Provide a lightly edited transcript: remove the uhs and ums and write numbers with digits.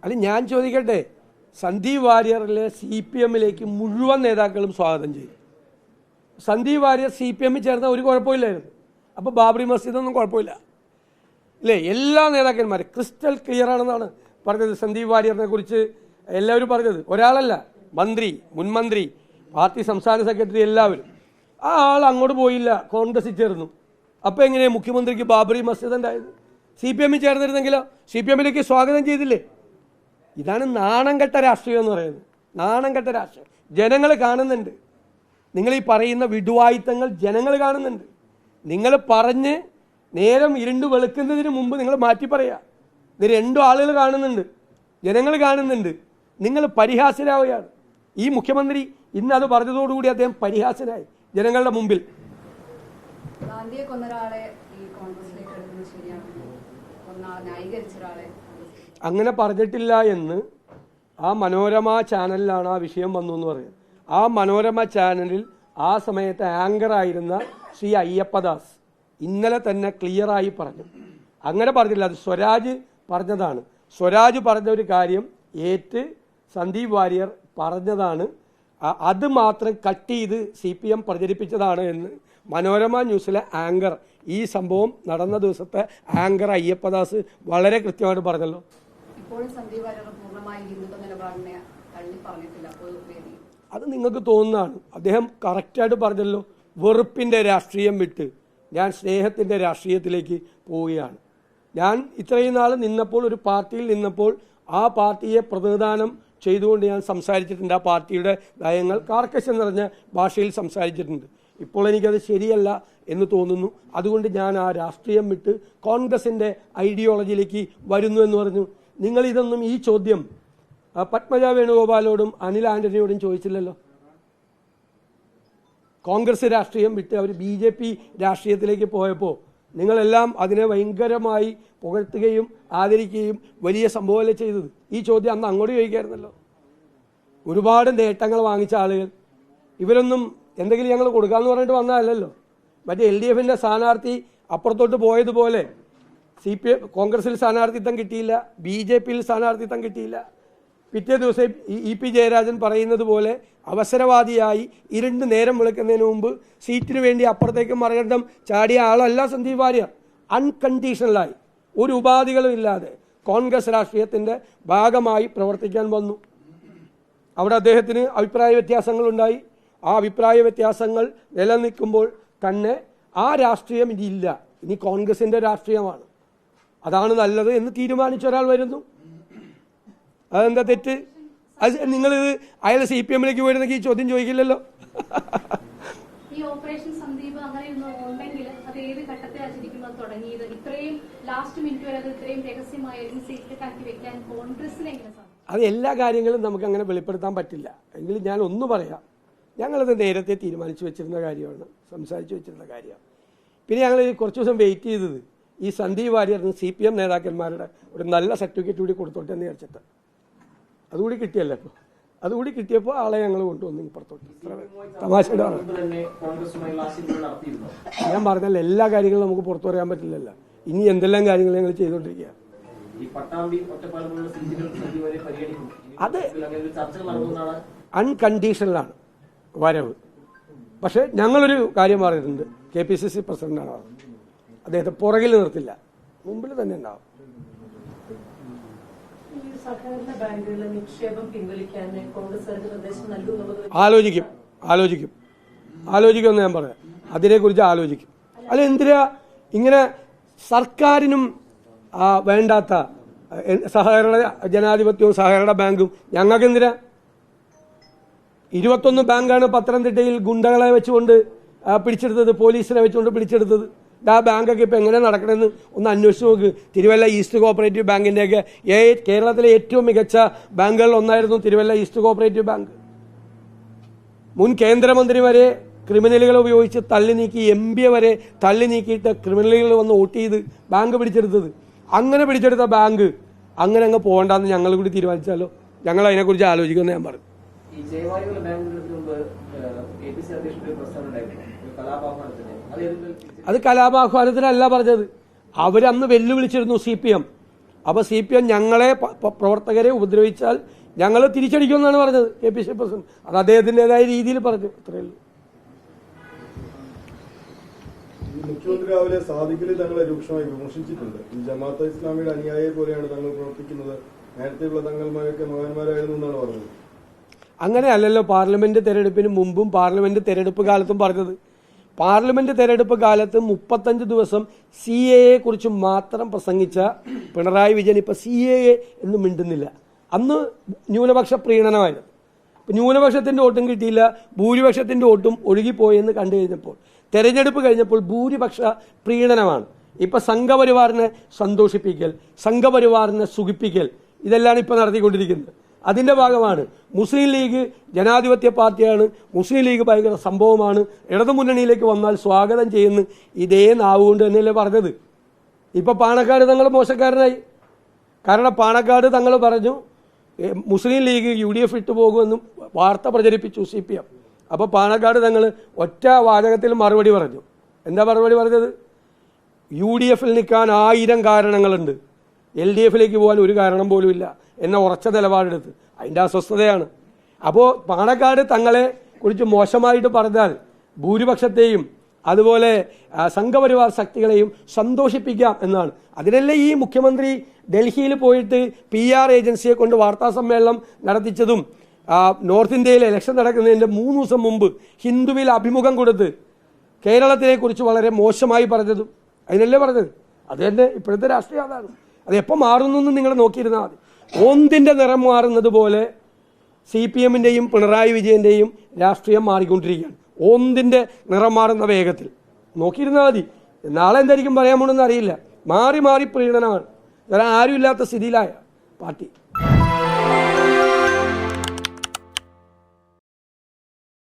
അല്ല, ഞാൻ ചോദിക്കട്ടെ, സന്ദീപ് വാര്യറിലെ CPM-ലേക്ക് മുഴുവൻ നേതാക്കളും സ്വാഗതം ചെയ്തു. സന്ദീപ് വാര്യർ CPM-ൽ ചേർന്ന ഒരു കുഴപ്പമില്ലായിരുന്നു. അപ്പോൾ ബാബറി മസ്ജിദൊന്നും കുഴപ്പമില്ല ഇല്ലേ? എല്ലാ നേതാക്കന്മാരും ക്രിസ്റ്റൽ ക്ലിയർ ആണെന്നാണ് പറഞ്ഞത്. സന്ദീപ് വാര്യറിനെ കുറിച്ച് എല്ലാവരും പറഞ്ഞത്. ഒരാളല്ല, മന്ത്രി, മുൻമന്ത്രി, പാർട്ടി സംസ്ഥാന സെക്രട്ടറി, എല്ലാവരും. ആ ആൾ അങ്ങോട്ട് പോയില്ല, കോൺഗ്രസിൽ ചേർന്നു. അപ്പോൾ എങ്ങനെയാണ് മുഖ്യമന്ത്രിക്ക് ബാബറി മസ്ജിദ് ഉണ്ടായത്? CPM-ൽ ചേർന്നിരുന്നെങ്കിലോ? CPM-ലേക്ക് സ്വാഗതം ചെയ്തില്ലേ? ഇതാണ് നാണം കെട്ട രാഷ്ട്രീയം എന്ന് പറയുന്നത്. നാണം കെട്ട രാഷ്ട്രീയം ജനങ്ങൾ കാണുന്നുണ്ട്. നിങ്ങൾ ഈ പറയുന്ന വിടുവായുത്തങ്ങൾ ജനങ്ങൾ കാണുന്നുണ്ട്. നിങ്ങൾ പറഞ്ഞ് നേരം ഇരുണ്ട് വെളുക്കുന്നതിന് മുമ്പ് നിങ്ങൾ മാറ്റി പറയുക. ഇത് രണ്ടും ആളുകൾ കാണുന്നുണ്ട്, ജനങ്ങൾ കാണുന്നുണ്ട്. നിങ്ങൾ പരിഹാസ്യരാവുകയാണ്. ഈ മുഖ്യമന്ത്രി ഇന്ന് അത് പറഞ്ഞതോടുകൂടി അദ്ദേഹം പരിഹാസ്യനായി ജനങ്ങളുടെ മുമ്പിൽ. അങ്ങനെ പറഞ്ഞിട്ടില്ല എന്ന് ആ മനോരമ ചാനലിലാണ് ആ വിഷയം വന്നു എന്ന് പറയുന്നത്. ആ മനോരമ ചാനലിൽ ആ സമയത്ത് ആങ്കറായിരുന്ന ശ്രീ അയ്യപ്പദാസ് ഇന്നലെ തന്നെ ക്ലിയറായി പറഞ്ഞു. അങ്ങനെ പറഞ്ഞില്ല, അത് സ്വരാജ് പറഞ്ഞതാണ്. സ്വരാജ് പറഞ്ഞ ഒരു കാര്യം ഏറ്റ് സന്ദീപ് വാര്യർ പറഞ്ഞതാണ്. അത് മാത്രം കട്ട് ചെയ്ത് CPM പ്രചരിപ്പിച്ചതാണ് എന്ന് മനോരമ ന്യൂസിലെ ആങ്കർ, ഈ സംഭവം നടന്ന ദിവസത്തെ ആങ്കർ അയ്യപ്പദാസ് വളരെ കൃത്യമായിട്ട് പറഞ്ഞല്ലോ. അത് നിങ്ങൾക്ക് തോന്നുന്നതാണ്. അദ്ദേഹം കറക്റ്റായിട്ട് പറഞ്ഞല്ലോ, വെറുപ്പിൻ്റെ രാഷ്ട്രീയം വിട്ട് ഞാൻ സ്നേഹത്തിൻ്റെ രാഷ്ട്രീയത്തിലേക്ക് പോവുകയാണ്. ഞാൻ ഇത്രയും നാൾ നിന്നപ്പോൾ, ഒരു പാർട്ടിയിൽ നിന്നപ്പോൾ ആ പാർട്ടിയെ പ്രതിനിധാനം ചെയ്തുകൊണ്ട് ഞാൻ സംസാരിച്ചിട്ടുണ്ട്. ആ പാർട്ടിയുടെ നയങ്ങൾ കാർക്കശ്യം നിറഞ്ഞ ഭാഷയിൽ സംസാരിച്ചിട്ടുണ്ട്. ഇപ്പോൾ എനിക്കത് ശരിയല്ല എന്ന് തോന്നുന്നു. അതുകൊണ്ട് ഞാൻ ആ രാഷ്ട്രീയം വിട്ട് കോൺഗ്രസിൻ്റെ ഐഡിയോളജിയിലേക്ക് വരുന്നു എന്ന് പറഞ്ഞു. നിങ്ങളിതൊന്നും, ഈ ചോദ്യം പത്മജ വേണുഗോപാലോടും അനിൽ ആന്റണിയോടും ചോദിച്ചില്ലല്ലോ. കോൺഗ്രസ് രാഷ്ട്രീയം വിട്ട് അവർ BJP രാഷ്ട്രീയത്തിലേക്ക് പോയപ്പോൾ നിങ്ങളെല്ലാം അതിനെ ഭയങ്കരമായി പുകഴ്ത്തുകയും ആദരിക്കുകയും വലിയ സംഭവമല്ലേ ചെയ്തത്. ഈ ചോദ്യം അന്ന് അങ്ങോട്ട് ചോദിക്കായിരുന്നല്ലോ. ഒരുപാട് നേട്ടങ്ങൾ വാങ്ങിച്ച ആളുകൾ ഇവരൊന്നും എന്തെങ്കിലും ഞങ്ങൾ കൊടുക്കാമെന്ന് പറഞ്ഞിട്ട് വന്നതല്ലല്ലോ. മറ്റേ LDF-ൻ്റെ സ്ഥാനാർത്ഥി അപ്പുറത്തോട്ട് പോയതുപോലെ കോൺഗ്രസിൽ സ്ഥാനാർത്ഥിത്വം കിട്ടിയില്ല, BJP-യിൽ സ്ഥാനാർത്ഥിത്വം കിട്ടിയില്ല. പിറ്റേ ദിവസം EP ജയരാജൻ പറയുന്നത് പോലെ അവസരവാദിയായി ഇരുണ്ട് നേരം വിളിക്കുന്നതിന് മുമ്പ് സീറ്റിന് വേണ്ടി അപ്പുറത്തേക്ക് മറികടം ചാടിയ ആളല്ല സന്ദീപ് വാര്യർ. അൺകണ്ടീഷണലായി, ഒരു ഉപാധികളും ഇല്ലാതെ കോൺഗ്രസ് രാഷ്ട്രീയത്തിൻ്റെ ഭാഗമായി പ്രവർത്തിക്കാൻ വന്നു. അവിടെ അദ്ദേഹത്തിന് അഭിപ്രായ വ്യത്യാസങ്ങളുണ്ടായി. ആ അഭിപ്രായ വ്യത്യാസങ്ങൾ നിലനിൽക്കുമ്പോൾ തന്നെ ആ രാഷ്ട്രീയം ഇനിയില്ല, ഇനി കോൺഗ്രസിൻ്റെ രാഷ്ട്രീയമാണ്, അതാണ് നല്ലത് എന്ന് തീരുമാനിച്ച ഒരാൾ വരുന്നു. അതെന്താ തെറ്റ്? അത് നിങ്ങളിത് അയാൾ CPM-ലേക്ക് പോയിരുന്നെങ്കിൽ ഈ ചോദ്യം ചോദിക്കില്ലല്ലോ. ഈ ഓപ്പറേഷൻ സന്ദീപ് അങ്ങനെ ഉണ്ടെങ്കിൽ അത് ഏത് ഘട്ടത്തിലാണ് തുടങ്ങിയത്? ഇത്രയും ലാസ്റ്റ് മിനിറ്റ് വരെ അത് ഇത്രയും രഹസ്യമായിരുന്നു സീക്രട്ടാക്കി വെക്കാൻ കോൺഗ്രസിന് എങ്ങനെ സാധിക്കും? അത് എല്ലാ കാര്യങ്ങളും നമുക്ക് അങ്ങനെ വെളിപ്പെടുത്താൻ പറ്റില്ല. എങ്കിലും ഞാൻ ഒന്ന് പറയാം, ഞങ്ങളത് നേരത്തെ തീരുമാനിച്ചു വെച്ചിരുന്ന കാര്യമാണ്, സംസാരിച്ചു വെച്ചിരുന്ന കാര്യമാണ്. പിന്നെ ഞങ്ങൾ കുറച്ച് ദിവസം വെയിറ്റ് ചെയ്തത് ഈ സന്ദീപ് വാര്യറിന് CPM നേതാക്കന്മാരുടെ ഒരു നല്ല സർട്ടിഫിക്കറ്റ് കൂടി കൊടുത്തോട്ടെ എന്ന് വിചാരിച്ചിട്ട്. അതുകൂടി കിട്ടിയല്ലോ. ഇപ്പോൾ അതുകൂടി കിട്ടിയപ്പോൾ ആളെ ഞങ്ങൾ കൊണ്ടുവന്നു ഇപ്പുറത്തോട്ട്. തമാശയുടെ ഞാൻ പറഞ്ഞല്ലോ, എല്ലാ കാര്യങ്ങളും നമുക്ക് പുറത്തു പറയാൻ പറ്റില്ലല്ലോ. ഇനി എന്തെല്ലാം കാര്യങ്ങൾ ഞങ്ങൾ ചെയ്തുകൊണ്ടിരിക്കുക. അത് അൺകണ്ടീഷണലാണ് വരവ്. പക്ഷേ ഞങ്ങളൊരു കാര്യം പറഞ്ഞിട്ടുണ്ട്, KPCC പ്രസിഡന്റാണ് പറഞ്ഞത്, അദ്ദേഹത്തെ പുറകിൽ നിർത്തില്ല, മുമ്പിൽ തന്നെ ഉണ്ടാവും. ആലോചിക്കുമെന്ന് ഞാൻ പറയാം. അതിനെക്കുറിച്ച് ആലോചിക്കും. അല്ല, എന്തിനാ ഇങ്ങനെ സർക്കാരിനും വേണ്ടാത്ത സഹകരണ ജനാധിപത്യവും സഹകരണ ബാങ്കും ഞങ്ങൾക്ക് എന്തിനാ? 21 ബാങ്കാണ് പത്തനംതിട്ടയിൽ ഗുണ്ടകളെ വെച്ചുകൊണ്ട് പിടിച്ചെടുത്തത്, പോലീസിനെ വെച്ചുകൊണ്ട് പിടിച്ചെടുത്തത്. ആ ബാങ്കൊക്കെ ഇപ്പോൾ എങ്ങനെ നടക്കണമെന്ന് ഒന്ന് അന്വേഷിച്ച് നോക്ക്. തിരുവല്ല ഈസ്റ്റ് കോഓപ്പറേറ്റീവ് ബാങ്കിൻ്റെയൊക്കെ കേരളത്തിലെ ഏറ്റവും മികച്ച ബാങ്കുകളിൽ ഒന്നായിരുന്നു തിരുവല്ല ഈസ്റ്റ് കോഓപ്പറേറ്റീവ് ബാങ്ക്. മുൻ കേന്ദ്രമന്ത്രി വരെ ക്രിമിനലുകളെ ഉപയോഗിച്ച് തള്ളി നീക്കി, MP വരെ തള്ളി നീക്കിയിട്ട് ക്രിമിനലുകൾ വന്ന് വോട്ട് ചെയ്ത് ബാങ്ക് പിടിച്ചെടുത്തത്. അങ്ങനെ പിടിച്ചെടുത്ത ബാങ്ക് അങ്ങനെ അങ്ങ് പോകണ്ടെന്ന് ഞങ്ങൾ കൂടി തീരുമാനിച്ചാലോ? ഞങ്ങൾ അതിനെക്കുറിച്ച് ആലോചിക്കുമെന്ന് ഞാൻ പറഞ്ഞു. അത് കലാപാഹ്വാനത്തിനല്ല പറഞ്ഞത്. അവരന്ന് വെല്ലുവിളിച്ചിരുന്നു CPM. അപ്പോൾ CPM ഞങ്ങളെ പ്രവർത്തകരെ ഉപദ്രവിച്ചാൽ ഞങ്ങൾ തിരിച്ചടിക്കുമെന്നാണ് പറഞ്ഞത് KPCC പ്രസിഡന്റ്. അത് അദ്ദേഹത്തിൻ്റെതായ രീതിയിൽ പറഞ്ഞു, അത്രയേ ഉള്ളൂ. മുഖ്യമന്ത്രി രാവിലെ സാദിഖലി തങ്ങളെ രൂക്ഷമായി വിമർശിച്ചിട്ടുണ്ട്. ഈ ജമാഅത്തെ ഇസ്ലാമിയുടെ അനുയായിയെ പോലെയാണ് തങ്ങൾ പ്രവർത്തിക്കുന്നത്, നേരത്തെയുള്ള തങ്ങൾമാരൊക്കെ മകന്മാരായിരുന്നു എന്നാണ് പറഞ്ഞത്. അങ്ങനെയല്ലല്ലോ പാർലമെന്റ് തെരഞ്ഞെടുപ്പിന് മുമ്പും പാർലമെന്റ് തെരഞ്ഞെടുപ്പ് കാലത്തും പറഞ്ഞത്. പാർലമെന്റ് തെരഞ്ഞെടുപ്പ് കാലത്ത് 35 ദിവസം CAA കുറിച്ച് മാത്രം പ്രസംഗിച്ച പിണറായി വിജയൻ ഇപ്പൊ CAA എന്നും മിണ്ടുന്നില്ല. അന്ന് ന്യൂനപക്ഷ പ്രീണനമായിരുന്നു. ന്യൂനപക്ഷത്തിന്റെ വോട്ടും കിട്ടിയില്ല, ഭൂരിപക്ഷത്തിന്റെ വോട്ടും ഒഴുകിപ്പോയെന്ന് കണ്ടു കഴിഞ്ഞപ്പോൾ തെരഞ്ഞെടുപ്പ് കഴിഞ്ഞപ്പോൾ ഭൂരിപക്ഷ പ്രീണനമാണ്. ഇപ്പൊ സംഘപരിവാറിനെ സന്തോഷിപ്പിക്കൽ, സംഘപരിവാറിനെ സുഖിപ്പിക്കൽ, ഇതെല്ലാം ഇപ്പൊ നടത്തിക്കൊണ്ടിരിക്കുന്നത്. അതിന്റെ ഭാഗമാണ്. മുസ്ലിം ലീഗ് ജനാധിപത്യ പാർട്ടിയാണ്, മുസ്ലിം ലീഗ് ഭയങ്കര സംഭവമാണ്, ഇടതുമുന്നണിയിലേക്ക് വന്നാൽ സ്വാഗതം ചെയ്യുന്നു, ഇതേ നാവുകൊണ്ട് തന്നെയല്ലേ പറഞ്ഞത്. ഇപ്പൊ പാണക്കാട് തങ്ങൾ മോശക്കാരനായി. കാരണം പാണക്കാട് തങ്ങൾ പറഞ്ഞു മുസ്ലിം ലീഗ് UDF ഇട്ടു പോകുമെന്നും വാർത്ത പ്രചരിപ്പിച്ചു CPM. അപ്പോൾ പാണക്കാട് തങ്ങൾ ഒറ്റ വാചകത്തിൽ മറുപടി പറഞ്ഞു. എന്താ മറുപടി പറഞ്ഞത്? UDFൽ നിൽക്കാൻ 1000 കാരണങ്ങളുണ്ട്, LDFിലേക്ക് പോകാൻ ഒരു കാരണം പോലും ഇല്ല എന്ന ഉറച്ച നിലപാടെടുത്ത്. അതിൻ്റെ അസ്വസ്ഥതയാണ്. അപ്പോൾ പാണക്കാട് തങ്ങളെ കുറിച്ച് മോശമായിട്ട് പറഞ്ഞാൽ ഭൂരിപക്ഷത്തെയും അതുപോലെ സംഘപരിവാർ ശക്തികളെയും സന്തോഷിപ്പിക്കാം എന്നാണ്. അതിനല്ലേ ഈ മുഖ്യമന്ത്രി ഡൽഹിയിൽ പോയിട്ട് PR ഏജൻസിയെ കൊണ്ട് വാർത്താ സമ്മേളനം നടത്തിച്ചതും നോർത്ത് ഇന്ത്യയിൽ ഇലക്ഷൻ നടക്കുന്നതിൻ്റെ 3 ദിവസം മുമ്പ് ഹിന്ദുവിൽ അഭിമുഖം കൊടുത്ത് കേരളത്തിനെ കുറിച്ച് വളരെ മോശമായി പറഞ്ഞതും അതിനല്ലേ പറഞ്ഞത്. അത് തന്നെ ഇപ്പോഴത്തെ രാഷ്ട്രീയം അതാണ്. അത് എപ്പോൾ മാറുന്നു നിങ്ങൾ നോക്കിയിരുന്നാൽ മതി. ഓന്തിൻ്റെ നിറം മാറുന്നത് പോലെ CPMൻ്റെയും പിണറായി വിജയൻ്റെയും രാഷ്ട്രീയം മാറിക്കൊണ്ടിരിക്കുകയാണ്. ഓന്തിൻ്റെ നിറം മാറുന്ന വേഗത്തിൽ നോക്കിയിരുന്നാൽ മതി. നാളെ എന്തായിരിക്കും പറയാൻ പോണെന്ന് അറിയില്ല. മാറി മാറി പ്രീണനമാണ്. ആരും ഇല്ലാത്ത സ്ഥിതിയിലായ പാർട്ടി.